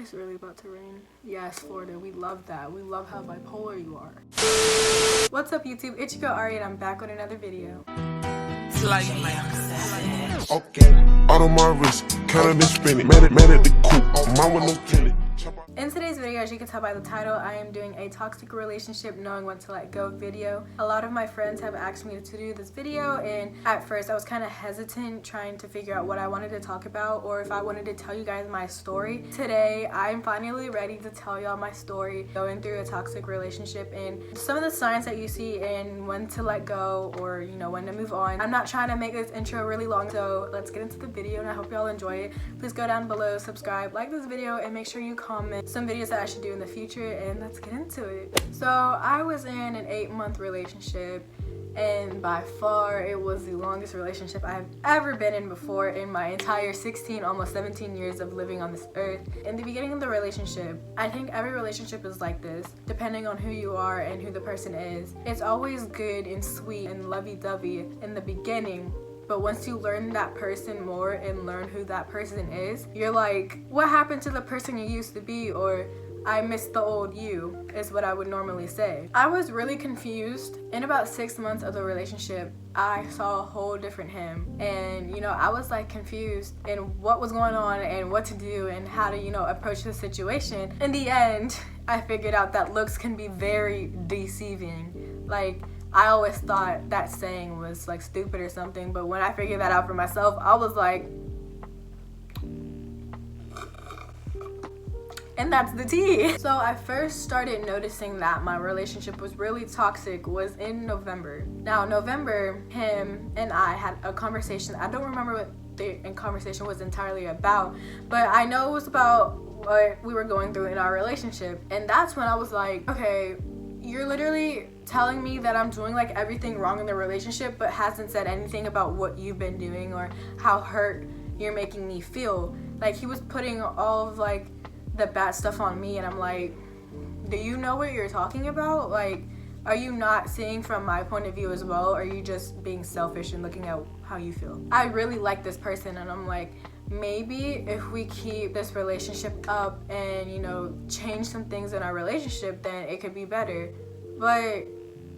It's really about to rain. Yes, Florida, we love that. We love how bipolar you are. What's up, YouTube? It's your girl Ari, and I'm back with another video. Okay, out of my wrist, counted and spinning, made it the coupe, mine with no tenant. In today's video, as you can tell by the title, I am doing a toxic relationship knowing when to let go video. A lot of my friends have asked me to do this video, and at first I was kind of hesitant trying to figure out what I wanted to talk about or if I wanted to tell you guys my story. Today, I'm finally ready to tell y'all my story going through a toxic relationship and some of the signs that you see and when to let go or, you know, when to move on. I'm not trying to make this intro really long, so let's get into the video and I hope y'all enjoy it. Please go down below, subscribe, like this video, and make sure you comment some videos that I should do in the future, and let's get into it. So I was in an 8-month relationship, and by far it was the longest relationship I've ever been in before in my entire 16, almost 17 years of living on this earth. In the beginning of the relationship, I think every relationship is like this, depending on who you are and who the person is. It's always good and sweet and lovey-dovey in the beginning, but once you learn that person more and learn who that person is, you're like, what happened to the person you used to be? Or I miss the old you, is what I would normally say. I was really confused. In about 6 months of the relationship, I saw a whole different him. And, you know, I was like confused in what was going on and what to do and how to, you know, approach the situation. In the end, I figured out that looks can be very deceiving. Like, I always thought that saying was like stupid or something, but when I figured that out for myself, I was like, and that's the tea. So I first started noticing that my relationship was really toxic was in November. Now, November, him and I had a conversation. I don't remember what the conversation was entirely about, but I know it was about what we were going through in our relationship. And that's when I was like, okay, you're literally telling me that I'm doing like everything wrong in the relationship, but hasn't said anything about what you've been doing or how hurt you're making me feel. Like, he was putting all of like the bad stuff on me, and I'm like, do you know what you're talking about? Like, are you not seeing from my point of view as well? Or are you just being selfish and looking at how you feel? I really like this person, and I'm like, maybe if we keep this relationship up and, you know, change some things in our relationship, then it could be better. But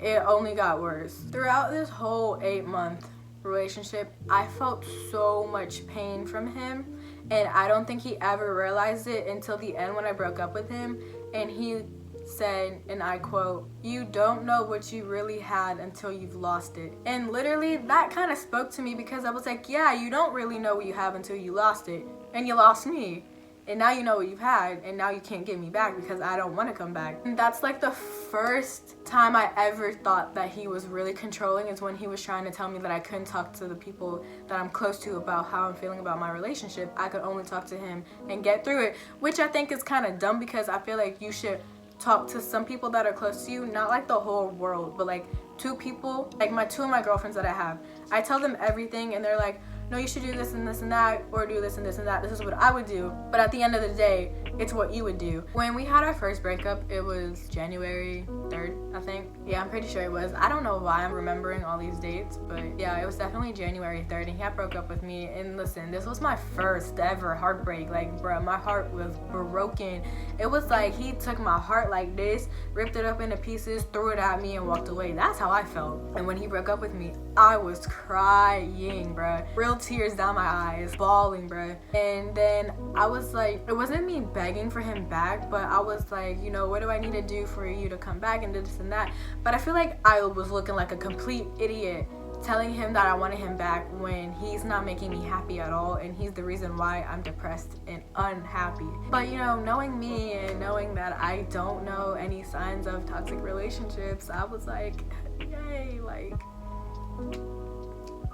it only got worse. Throughout this whole 8-month relationship, I felt so much pain from him, and I don't think he ever realized it until the end when I broke up with him. And he said, and I quote, "You don't know what you really had until you've lost it." And literally that kind of spoke to me, because I was like, yeah, you don't really know what you have until you lost it, and you lost me. And now you know what you've had, and now you can't get me back because I don't want to come back. And that's like the first time I ever thought that he was really controlling, is when he was trying to tell me that I couldn't talk to the people that I'm close to about how I'm feeling about my relationship. I could only talk to him and get through it, which I think is kind of dumb, because I feel like you should talk to some people that are close to you, not like the whole world, but like 2 people, like two of my girlfriends that I have. I tell them everything, and they're like, no, you should do this and this and that, or do this and this and that. This is what I would do. But at the end of the day, it's what you would do. When we had our first breakup, it was January 3rd, I think. Yeah, I'm pretty sure it was. I don't know why I'm remembering all these dates, but yeah, it was definitely January 3rd, and he had broke up with me. And listen, this was my first ever heartbreak. Like, bruh, my heart was broken. It was like he took my heart like this, ripped it up into pieces, threw it at me, and walked away. That's how I felt. And when he broke up with me, I was crying, bruh. Real tears down my eyes, bawling, bruh. And then I was like, it wasn't me begging for him back, but I was like, you know, what do I need to do for you to come back, and this and that. But I feel like I was looking like a complete idiot telling him that I wanted him back when he's not making me happy at all, and he's the reason why I'm depressed and unhappy. But, you know, knowing me and knowing that I don't know any signs of toxic relationships, I was like, yay, like,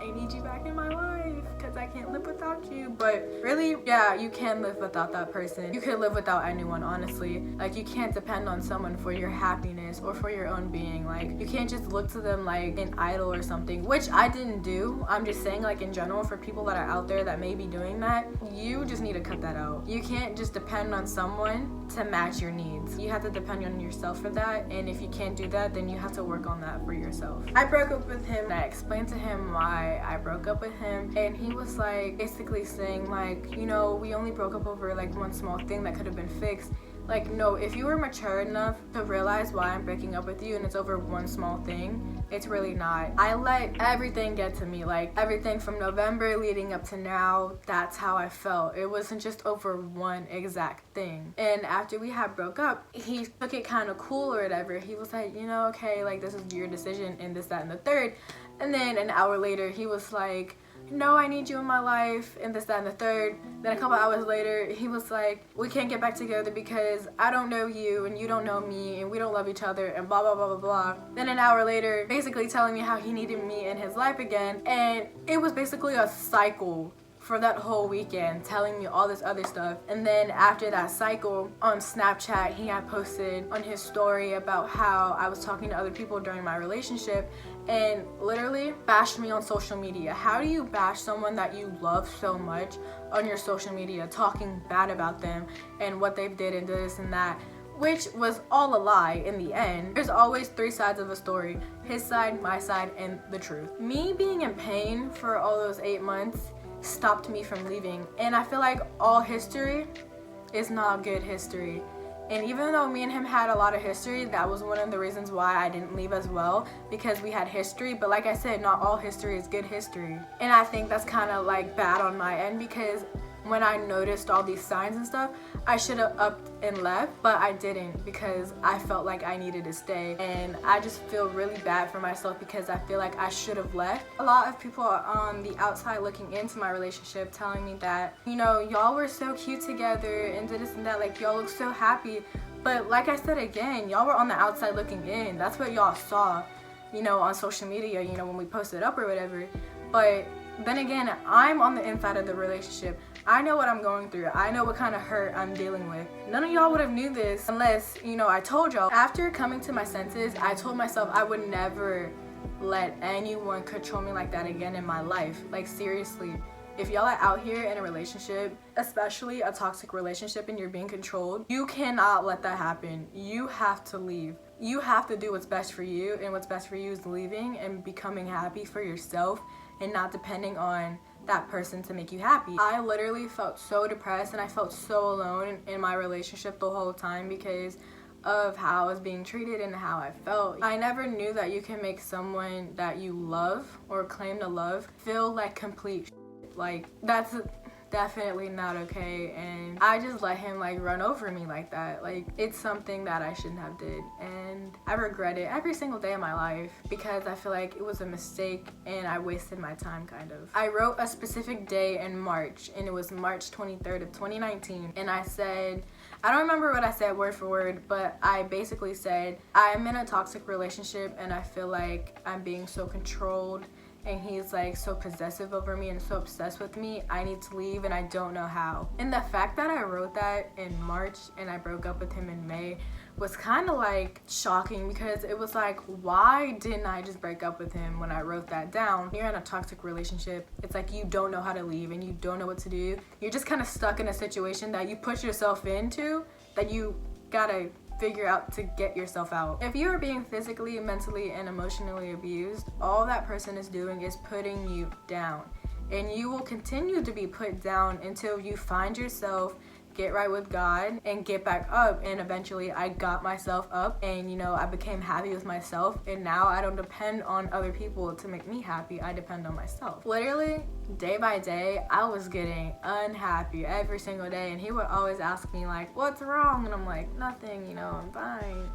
I need you back in my life because I can't live without you. But really, yeah, you can live without that person. You can live without anyone, honestly. Like, you can't depend on someone for your happiness or for your own being. Like, you can't just look to them like an idol or something, which I didn't do. I'm just saying, like, in general, for people that are out there that may be doing that, you just need to cut that out. You can't just depend on someone to match your needs. You have to depend on yourself for that, and if you can't do that, then you have to work on that for yourself. I broke up with him, and I explained to him why why I broke up with him. And he was like basically saying like, you know, we only broke up over like one small thing that could have been fixed. Like, no, if you were mature enough to realize why I'm breaking up with you and it's over one small thing, it's really not. I let everything get to me, like everything from November leading up to now, that's how I felt. It wasn't just over one exact thing. And after we had broke up, he took it kind of cool or whatever. He was like, you know, okay, like this is your decision and this, that, and the third. And then an hour later, he was like, no, I need you in my life, and this, that, and the third. Then a couple hours later, he was like, we can't get back together because I don't know you and you don't know me and we don't love each other and blah, blah, blah, blah, blah. Then an hour later, basically telling me how he needed me in his life again. And it was basically a cycle for that whole weekend, telling me all this other stuff. And then after that cycle, on Snapchat, he had posted on his story about how I was talking to other people during my relationship and literally bashed me on social media. How do you bash someone that you love so much on your social media, talking bad about them and what they've did and this and that? Which was all a lie in the end. There's always three sides of a story: his side, my side, and the truth. Me being in pain for all those 8 months stopped me from leaving, and I feel like all history is not good history. And even though me and him had a lot of history, that was one of the reasons why I didn't leave as well, because we had history. But like I said, not all history is good history. And I think that's kind of like bad on my end, because when I noticed all these signs and stuff, I should have upped and left, but I didn't because I felt like I needed to stay. And I just feel really bad for myself because I feel like I should have left. A lot of people are on the outside looking into my relationship telling me that, you know, y'all were so cute together and this and that, like y'all look so happy. But like I said again, y'all were on the outside looking in. That's what y'all saw, you know, on social media, you know, when we posted up or whatever. But then again, I'm on the inside of the relationship. I know what I'm going through. I know what kind of hurt I'm dealing with. None of y'all would have knew this unless, you know, I told y'all. After coming to my senses, I told myself I would never let anyone control me like that again in my life. Like, seriously. If y'all are out here in a relationship, especially a toxic relationship, and you're being controlled, you cannot let that happen. You have to leave. You have to do what's best for you, and what's best for you is leaving and becoming happy for yourself and not depending on that person to make you happy. I literally felt so depressed and I felt so alone in my relationship the whole time because of how I was being treated and how I felt. I never knew that you can make someone that you love or claim to love feel like complete shit. Like, that's definitely not okay, and I just let him like run over me like that. Like, it's something that I shouldn't have did, and I regret it every single day of my life because I feel like it was a mistake and I wasted my time, kind of. I wrote a specific day in March, and it was March 23rd of 2019, and I said, I don't remember what I said word for word, but I basically said, I'm in a toxic relationship and I feel like I'm being so controlled and he's like so possessive over me and so obsessed with me. I need to leave and I don't know how. And the fact that I wrote that in March and I broke up with him in May was kind of like shocking, because it was like, why didn't I just break up with him when I wrote that down? You're in a toxic relationship. It's like you don't know how to leave and you don't know what to do. You're just kind of stuck in a situation that you put yourself into that you gotta figure out to get yourself out. If you are being physically, mentally, and emotionally abused, all that person is doing is putting you down. And you will continue to be put down until you find yourself, get right with God, and get back up. And eventually I got myself up and, you know, I became happy with myself, and now I don't depend on other people to make me happy. I depend on myself. Literally, day by day, I was getting unhappy every single day, and he would always ask me like, what's wrong? And I'm like, nothing, you know, I'm fine.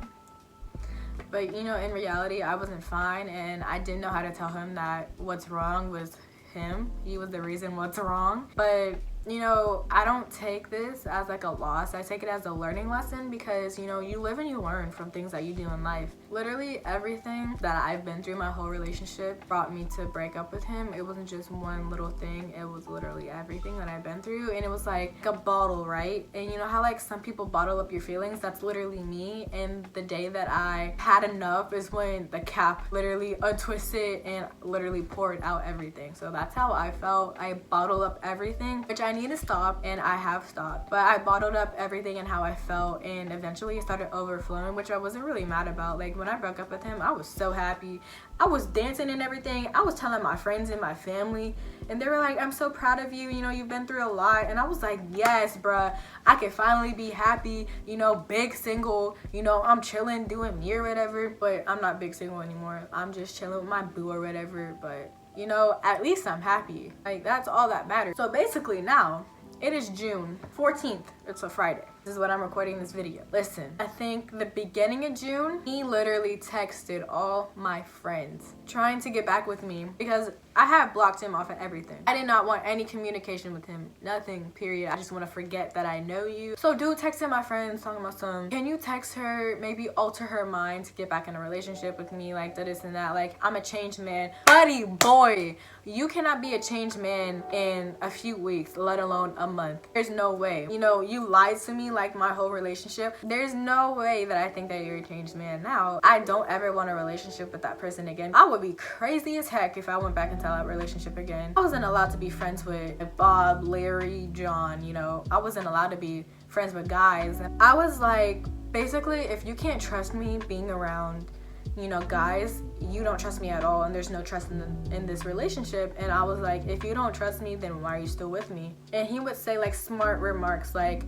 But, you know, in reality, I wasn't fine, and I didn't know how to tell him that what's wrong was him. He was the reason what's wrong. But, you know, I don't take this as like a loss. I take it as a learning lesson, because, you know, you live and you learn from things that you do in life. Literally everything that I've been through my whole relationship brought me to break up with him. It wasn't just one little thing. It was literally everything that I've been through. And it was like a bottle, right? And you know how like some people bottle up your feelings? That's literally me. And the day that I had enough is when the cap literally untwisted and literally poured out everything. So that's how I felt. I bottled up everything, which I need to stop, and I have stopped. But I bottled up everything and how I felt, and eventually it started overflowing, which I wasn't really mad about. Like, when I broke up with him, I was so happy. I was dancing and everything. I was telling my friends and my family, and they were like, I'm so proud of you, you know, you've been through a lot. And I was like, yes, bruh, I can finally be happy, you know, big single, you know, I'm chilling, doing me or whatever. But I'm not big single anymore. I'm just chilling with my boo or whatever. But, you know, at least I'm happy. Like, that's all that matters. So basically now, it is June 14th. It's a Friday. This is when I'm recording this video. Listen, I think the beginning of June, he literally texted all my friends trying to get back with me because I had blocked him off of everything. I did not want any communication with him. Nothing, period. I just want to forget that I know you. So dude texted my friends talking about some, can you text her, maybe alter her mind to get back in a relationship with me, like this and that. Like, I'm a changed man. Buddy boy, you cannot be a changed man in a few weeks, let alone a month. There's no way. You know, you lied to me like my whole relationship. There's no way that I think that you're a changed man now. I don't ever want a relationship with that person again. I would be crazy as heck if I went back into that relationship again. I wasn't allowed to be friends with Bob, Larry, John, you know. I wasn't allowed to be friends with guys. I was like, basically, if you can't trust me being around, you know, guys, you don't trust me at all, and there's no trust in this relationship. And I was like, if you don't trust me, then why are you still with me? And he would say like smart remarks like,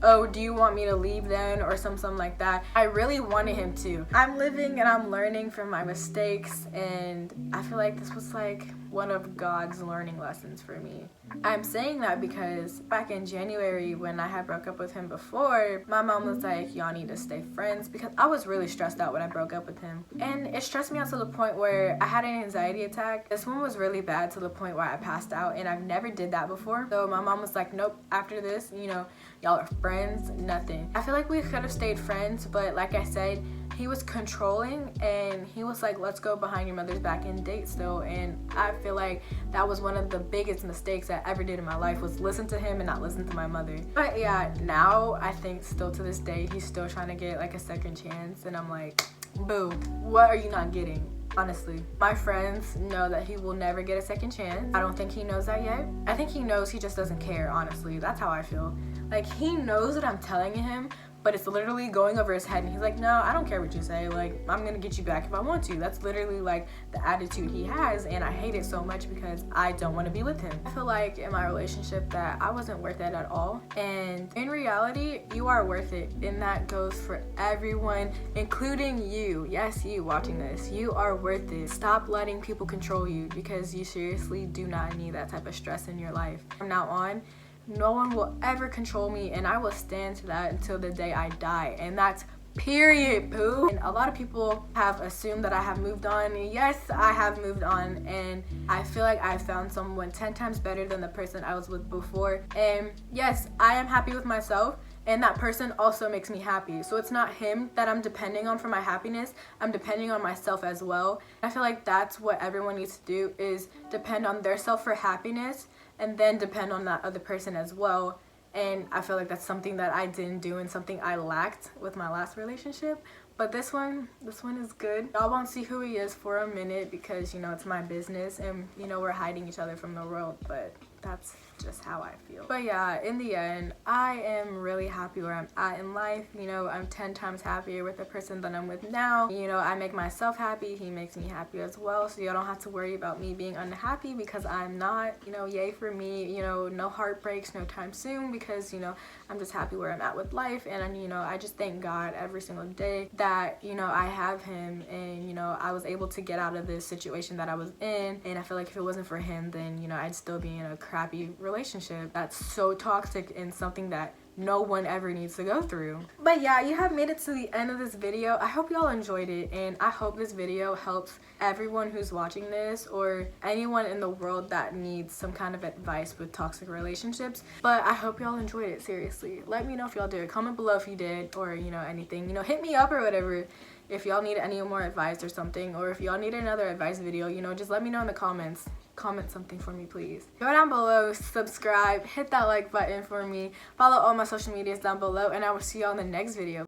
oh, do you want me to leave then, or something like that. I really wanted him to. I'm living and I'm learning from my mistakes, and I feel like this was like one of God's learning lessons for me. I'm saying that because back in January when I had broke up with him before, my mom was like, y'all need to stay friends, because I was really stressed out when I broke up with him. And it stressed me out to the point where I had an anxiety attack. This one was really bad to the point where I passed out, and I've never did that before. So my mom was like, nope, after this, you know, y'all are friends, nothing. I feel like we could have stayed friends, but like I said, he was controlling, and he was like, let's go behind your mother's back and date still. And I feel like that was one of the biggest mistakes I ever did in my life, was listen to him and not listen to my mother. But yeah, now I think still to this day, he's still trying to get like a second chance, and I'm like, boo, what are you not getting? Honestly, my friends know that he will never get a second chance. I don't think he knows that yet. I think he knows, he just doesn't care, honestly. That's how I feel. Like, he knows that I'm telling him, but it's literally going over his head, and he's like, no, I don't care what you say, like, I'm gonna get you back if I want to. That's literally like the attitude he has, and I hate it so much because I don't want to be with him. I feel like in my relationship that I wasn't worth it at all, and in reality, you are worth it, and that goes for everyone, including you. Yes, you watching this, you are worth it. Stop letting people control you, because you seriously do not need that type of stress in your life. From now on, no one will ever control me, and I will stand to that until the day I die. And that's period, boo. And a lot of people have assumed that I have moved on. Yes, I have moved on, and I feel like I found someone 10 times better than the person I was with before. And yes, I am happy with myself, and that person also makes me happy. So it's not him that I'm depending on for my happiness. I'm depending on myself as well. I feel like that's what everyone needs to do, is depend on their self for happiness, and then depend on that other person as well. And I feel like that's something that I didn't do, and something I lacked with my last relationship. But this one is good. Y'all won't see who he is for a minute, because, you know, it's my business, and, you know, we're hiding each other from the world, but that's just how I feel. But yeah, in the end, I am really happy where I'm at in life. You know, I'm 10 times happier with the person that I'm with now. You know, I make myself happy, he makes me happy as well, so y'all don't have to worry about me being unhappy, because I'm not. You know, yay for me. You know, no heartbreaks, no time soon, because, you know, I'm just happy where I'm at with life. And, you know, I just thank God every single day that, you know, I have him, and, you know, I was able to get out of this situation that I was in. And I feel like if it wasn't for him, then, you know, I'd still be in a crappy relationship that's so toxic, and something that no one ever needs to go through. But yeah, you have made it to the end of this video. I hope y'all enjoyed it, and I hope this video helps everyone who's watching this, or anyone in the world that needs some kind of advice with toxic relationships. But I hope y'all enjoyed it, seriously. Let me know if y'all did. Comment below if you did, or, you know, anything. You know, hit me up or whatever if y'all need any more advice or something, or if y'all need another advice video, you know, just let me know in the comments. Comment something for me, please. Go down below, subscribe, hit that like button for me, follow all my social medias down below, and I will see y'all in the next video.